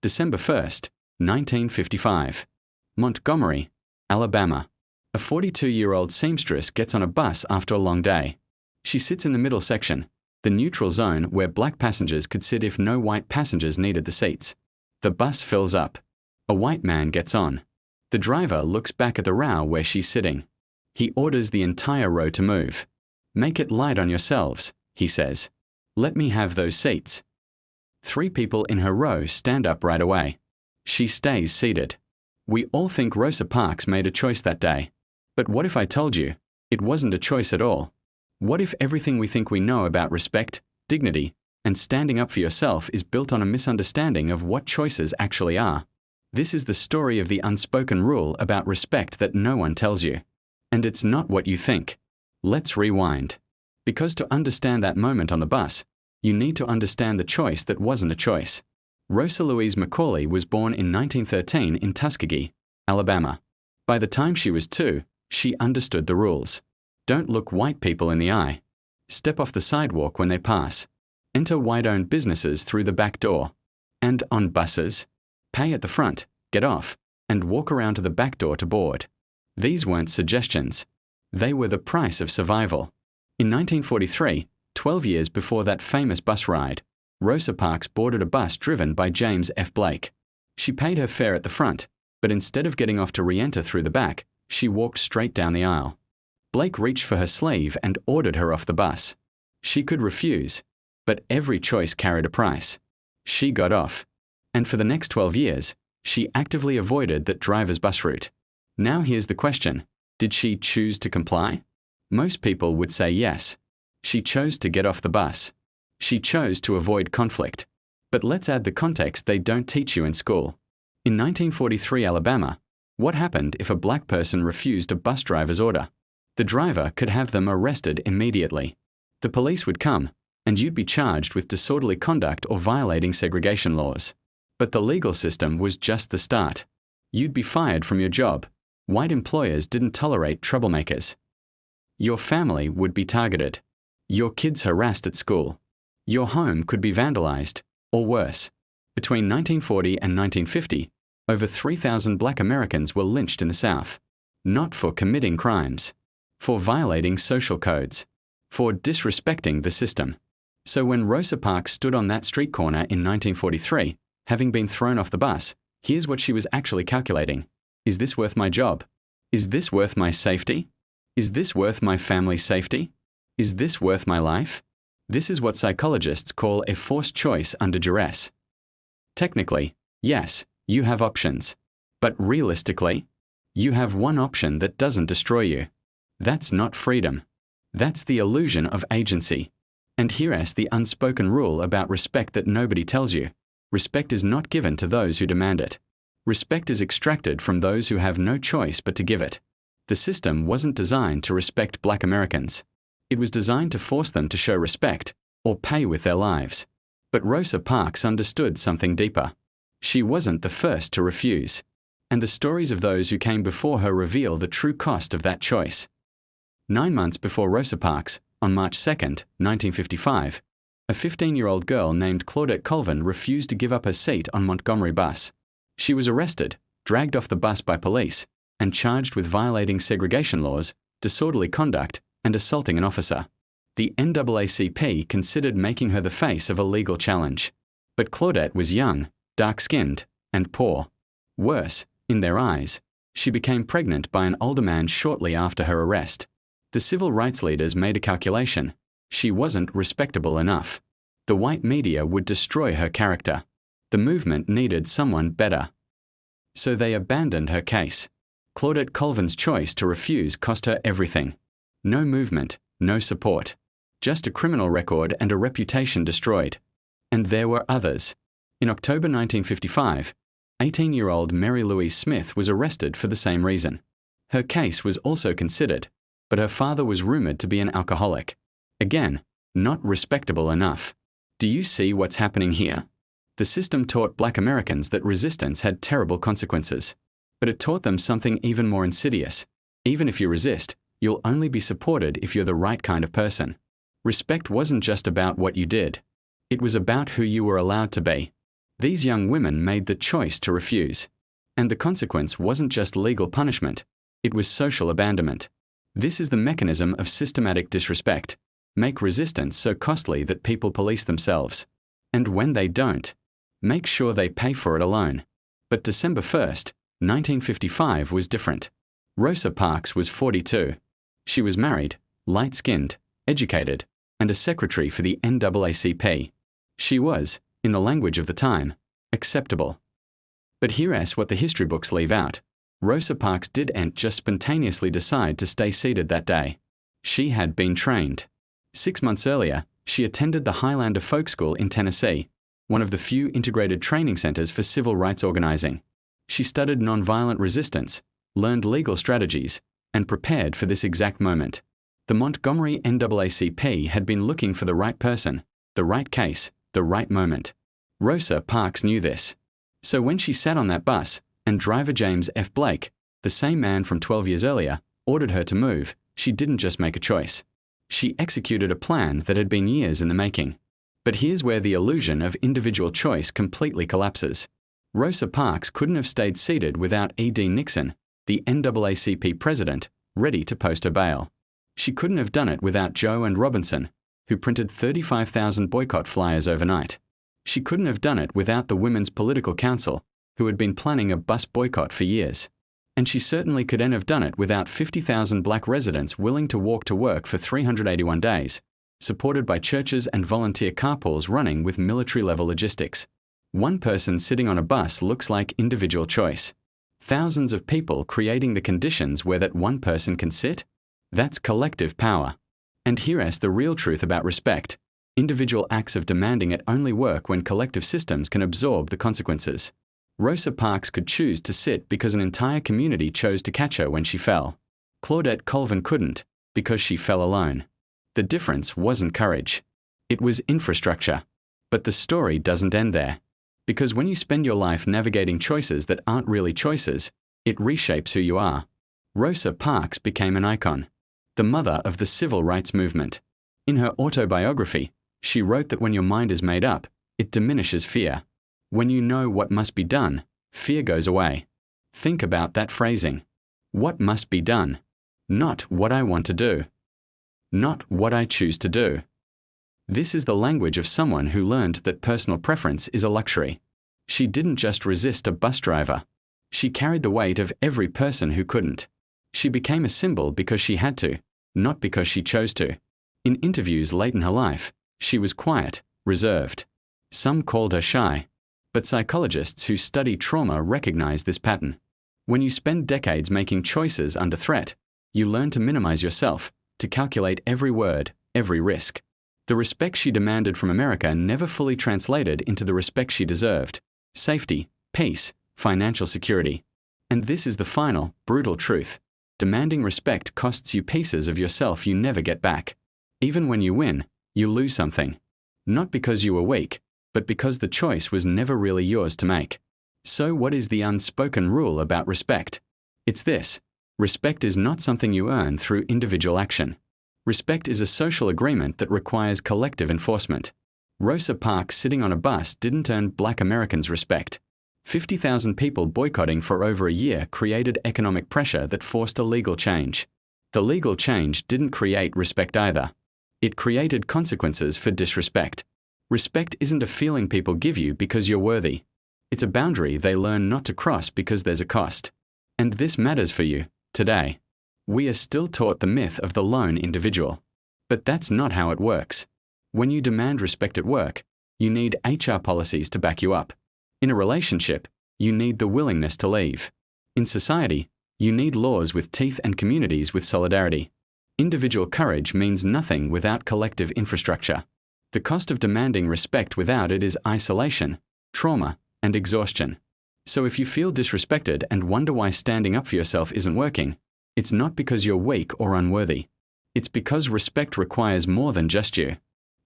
December 1, 1955. Montgomery, Alabama. A 42-year-old seamstress gets on a bus after a long day. She sits in the middle section, the neutral zone where black passengers could sit if no white passengers needed the seats. The bus fills up. A white man gets on. The driver looks back at the row where she's sitting. He orders the entire row to move. "Make it light on yourselves," he says. "Let me have those seats." 3 people in her row stand up right away. She stays seated. We all think Rosa Parks made a choice that day. But what if I told you it wasn't a choice at all? What if everything we think we know about respect, dignity, and standing up for yourself is built on a misunderstanding of what choices actually are? This is the story of the unspoken rule about respect that no one tells you. And it's not what you think. Let's rewind. Because to understand that moment on the bus, you need to understand the choice that wasn't a choice. Rosa Louise McCauley was born in 1913 in Tuskegee, Alabama. By the time she was 2, she understood the rules. Don't look white people in the eye. Step off the sidewalk when they pass. Enter white-owned businesses through the back door. And on buses, pay at the front, get off, and walk around to the back door to board. These weren't suggestions. They were the price of survival. In 1943, 12 years before that famous bus ride, Rosa Parks boarded a bus driven by James F. Blake. She paid her fare at the front, but instead of getting off to re-enter through the back, she walked straight down the aisle. Blake reached for her sleeve and ordered her off the bus. She could refuse, but every choice carried a price. She got off. And for the next 12 years, she actively avoided that driver's bus route. Now here's the question. Did she choose to comply? Most people would say yes. She chose to get off the bus. She chose to avoid conflict. But let's add the context they don't teach you in school. In 1943 Alabama, what happened if a black person refused a bus driver's order? The driver could have them arrested immediately. The police would come, and you'd be charged with disorderly conduct or violating segregation laws. But the legal system was just the start. You'd be fired from your job. White employers didn't tolerate troublemakers. Your family would be targeted. Your kids harassed at school. Your home could be vandalized, or worse. Between 1940 and 1950, over 3,000 black Americans were lynched in the South. Not for committing crimes. For violating social codes. For disrespecting the system. So when Rosa Parks stood on that street corner in 1943, having been thrown off the bus, here's what she was actually calculating. Is this worth my job? Is this worth my safety? Is this worth my family's safety? Is this worth my life? This is what psychologists call a forced choice under duress. Technically, yes, you have options. But realistically, you have one option that doesn't destroy you. That's not freedom. That's the illusion of agency. And here's the unspoken rule about respect that nobody tells you. Respect is not given to those who demand it. Respect is extracted from those who have no choice but to give it. The system wasn't designed to respect black Americans. It was designed to force them to show respect or pay with their lives. But Rosa Parks understood something deeper. She wasn't the first to refuse. And the stories of those who came before her reveal the true cost of that choice. 9 months before Rosa Parks, on March 2, 1955, a 15-year-old girl named Claudette Colvin refused to give up her seat on Montgomery bus. She was arrested, dragged off the bus by police, and charged with violating segregation laws, disorderly conduct, and assaulting an officer. The NAACP considered making her the face of a legal challenge. But Claudette was young, dark-skinned, and poor. Worse, in their eyes, she became pregnant by an older man shortly after her arrest. The civil rights leaders made a calculation. She wasn't respectable enough. The white media would destroy her character. The movement needed someone better. So they abandoned her case. Claudette Colvin's choice to refuse cost her everything. No movement, no support. Just a criminal record and a reputation destroyed. And there were others. In October 1955, 18-year-old Mary Louise Smith was arrested for the same reason. Her case was also considered, but her father was rumored to be an alcoholic. Again, not respectable enough. Do you see what's happening here? The system taught black Americans that resistance had terrible consequences. But it taught them something even more insidious. Even if you resist, you'll only be supported if you're the right kind of person. Respect wasn't just about what you did. It was about who you were allowed to be. These young women made the choice to refuse. And the consequence wasn't just legal punishment, it was social abandonment. This is the mechanism of systematic disrespect. Make resistance so costly that people police themselves. And when they don't, make sure they pay for it alone. But December 1st, 1955 was different. Rosa Parks was 42. She was married, light-skinned, educated, and a secretary for the NAACP. She was, in the language of the time, acceptable. But here's what the history books leave out. Rosa Parks didn't just spontaneously decide to stay seated that day. She had been trained. 6 months earlier, she attended the Highlander Folk School in Tennessee, one of the few integrated training centers for civil rights organizing. She studied nonviolent resistance, learned legal strategies, and prepared for this exact moment. The Montgomery NAACP had been looking for the right person, the right case, the right moment. Rosa Parks knew this. So when she sat on that bus, and driver James F. Blake, the same man from 12 years earlier, ordered her to move, she didn't just make a choice. She executed a plan that had been years in the making. But here's where the illusion of individual choice completely collapses. Rosa Parks couldn't have stayed seated without E.D. Nixon, the NAACP president, ready to post her bail. She couldn't have done it without Joe and Robinson, who printed 35,000 boycott flyers overnight. She couldn't have done it without the Women's Political Council, who had been planning a bus boycott for years. And she certainly couldn't have done it without 50,000 black residents willing to walk to work for 381 days, supported by churches and volunteer carpools running with military-level logistics. One person sitting on a bus looks like individual choice. Thousands of people creating the conditions where that one person can sit? That's collective power. And here's the real truth about respect. Individual acts of demanding it only work when collective systems can absorb the consequences. Rosa Parks could choose to sit because an entire community chose to catch her when she fell. Claudette Colvin couldn't, because she fell alone. The difference wasn't courage. It was infrastructure. But the story doesn't end there. Because when you spend your life navigating choices that aren't really choices, it reshapes who you are. Rosa Parks became an icon, the mother of the civil rights movement. In her autobiography, she wrote that when your mind is made up, it diminishes fear. When you know what must be done, fear goes away. Think about that phrasing. What must be done? Not what I want to do. Not what I choose to do. This is the language of someone who learned that personal preference is a luxury. She didn't just resist a bus driver. She carried the weight of every person who couldn't. She became a symbol because she had to, not because she chose to. In interviews late in her life, she was quiet, reserved. Some called her shy. But psychologists who study trauma recognize this pattern. When you spend decades making choices under threat, you learn to minimize yourself, to calculate every word, every risk. The respect she demanded from America never fully translated into the respect she deserved: safety, peace, financial security. And this is the final, brutal truth. Demanding respect costs you pieces of yourself you never get back. Even when you win, you lose something. Not because you were weak, but because the choice was never really yours to make. So what is the unspoken rule about respect? It's this: respect is not something you earn through individual action. Respect is a social agreement that requires collective enforcement. Rosa Parks sitting on a bus didn't earn Black Americans' respect. 50,000 people boycotting for over a year created economic pressure that forced a legal change. The legal change didn't create respect either. It created consequences for disrespect. Respect isn't a feeling people give you because you're worthy. It's a boundary they learn not to cross because there's a cost. And this matters for you, today. We are still taught the myth of the lone individual. But that's not how it works. When you demand respect at work, you need HR policies to back you up. In a relationship, you need the willingness to leave. In society, you need laws with teeth and communities with solidarity. Individual courage means nothing without collective infrastructure. The cost of demanding respect without it is isolation, trauma, and exhaustion. So if you feel disrespected and wonder why standing up for yourself isn't working, it's not because you're weak or unworthy. It's because respect requires more than just you.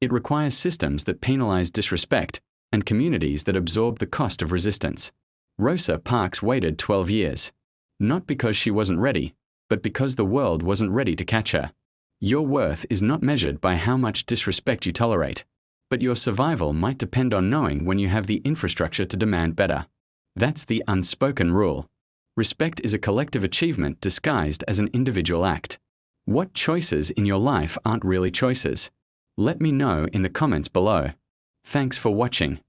It requires systems that penalize disrespect and communities that absorb the cost of resistance. Rosa Parks waited 12 years. Not because she wasn't ready, but because the world wasn't ready to catch her. Your worth is not measured by how much disrespect you tolerate. but your survival might depend on knowing when you have the infrastructure to demand better. That's the unspoken rule. Respect is a collective achievement disguised as an individual act. What choices in your life aren't really choices? Let me know in the comments below. Thanks for watching.